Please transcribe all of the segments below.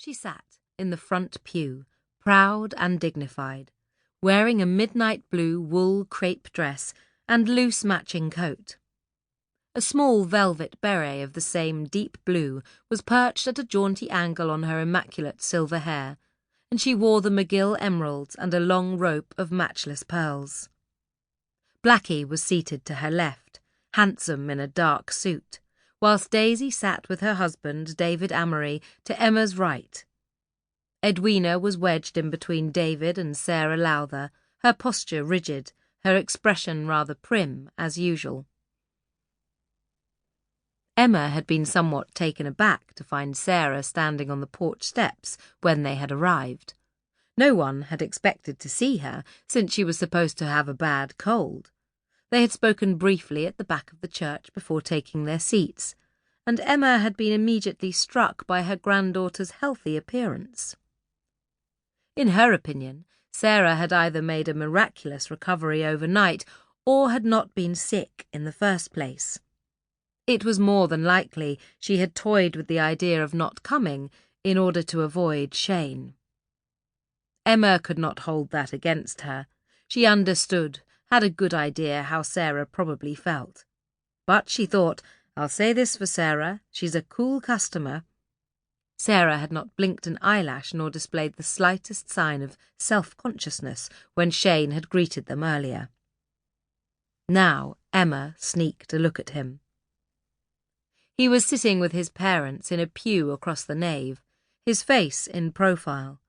She sat in the front pew, proud and dignified, wearing a midnight blue wool crepe dress and loose matching coat. A small velvet beret of the same deep blue was perched at a jaunty angle on her immaculate silver hair, and she wore the McGill emeralds and a long rope of matchless pearls. Blackie was seated to her left, handsome in a dark suit, whilst Daisy sat with her husband, David Amory, to Emma's right. Edwina was wedged in between David and Sarah Lowther, her posture rigid, her expression rather prim, as usual. Emma had been somewhat taken aback to find Sarah standing on the porch steps when they had arrived. No one had expected to see her, since she was supposed to have a bad cold. They had spoken briefly at the back of the church before taking their seats, and Emma had been immediately struck by her granddaughter's healthy appearance. In her opinion, Sarah had either made a miraculous recovery overnight or had not been sick in the first place. It was more than likely she had toyed with the idea of not coming in order to avoid Shane. Emma could not hold that against her. She understood, had a good idea how Sarah probably felt. But she thought, I'll say this for Sarah, she's a cool customer. Sarah had not blinked an eyelash nor displayed the slightest sign of self-consciousness when Shane had greeted them earlier. Now Emma sneaked a look at him. He was sitting with his parents in a pew across the nave, his face in profile.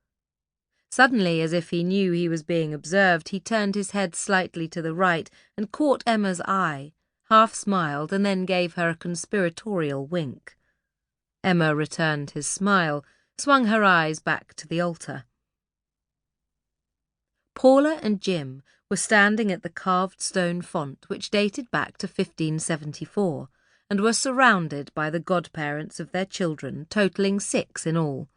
Suddenly, as if he knew he was being observed, he turned his head slightly to the right and caught Emma's eye, half smiled and then gave her a conspiratorial wink. Emma returned his smile, swung her eyes back to the altar. Paula and Jim were standing at the carved stone font which dated back to 1574, and were surrounded by the godparents of their children, totalling 6 in all.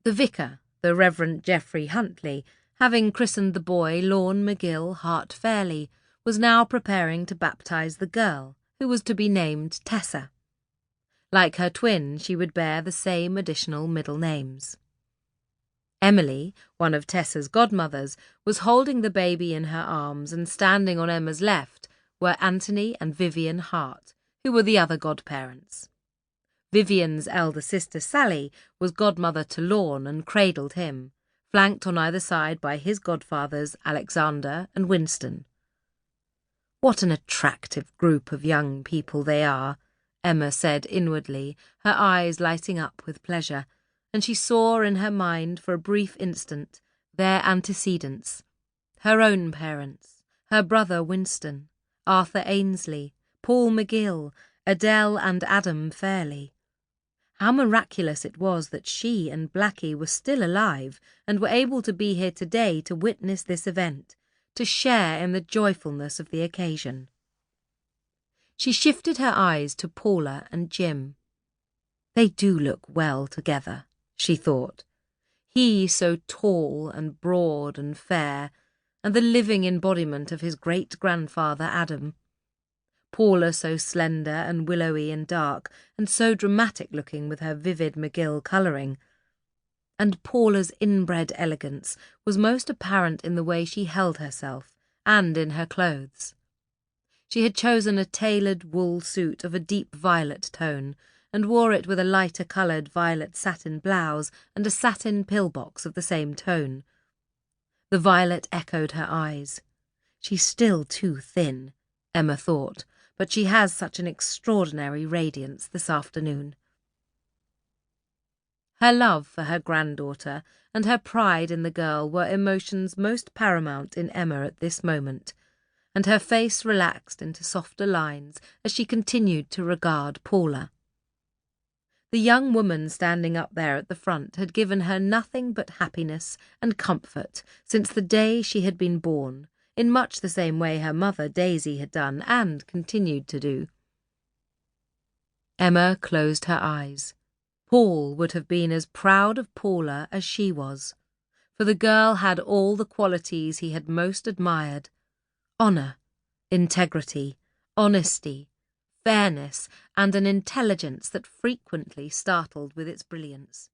The vicar, the Reverend Geoffrey Huntley, having christened the boy Lorne McGill Harte Fairley, was now preparing to baptize the girl, who was to be named Tessa. Like her twin, she would bear the same additional middle names. Emily, one of Tessa's godmothers, was holding the baby in her arms, and standing on Emma's left were Anthony and Vivian Harte, who were the other godparents. Vivian's elder sister Sally was godmother to Lorne and cradled him, flanked on either side by his godfathers Alexander and Winston. What an attractive group of young people they are, Emma said inwardly, her eyes lighting up with pleasure, and she saw in her mind for a brief instant their antecedents, her own parents, her brother Winston, Arthur Ainsley, Paul McGill, Adele and Adam Fairley. How miraculous it was that she and Blackie were still alive and were able to be here today to witness this event, to share in the joyfulness of the occasion. She shifted her eyes to Paula and Jim. They do look well together, she thought. He so tall and broad and fair, and the living embodiment of his great-grandfather Adam. Paula so slender and willowy and dark, and so dramatic-looking with her vivid McGill colouring. And Paula's inbred elegance was most apparent in the way she held herself, and in her clothes. She had chosen a tailored wool suit of a deep violet tone, and wore it with a lighter-coloured violet satin blouse and a satin pillbox of the same tone. The violet echoed her eyes. She's still too thin, Emma thought, but she has such an extraordinary radiance this afternoon. Her love for her granddaughter and her pride in the girl were emotions most paramount in Emma at this moment, and her face relaxed into softer lines as she continued to regard Paula. The young woman standing up there at the front had given her nothing but happiness and comfort since the day she had been born, in much the same way her mother Daisy had done and continued to do. Emma closed her eyes. Paul would have been as proud of Paula as she was, for the girl had all the qualities he had most admired: honour, integrity, honesty, fairness, and an intelligence that frequently startled with its brilliance.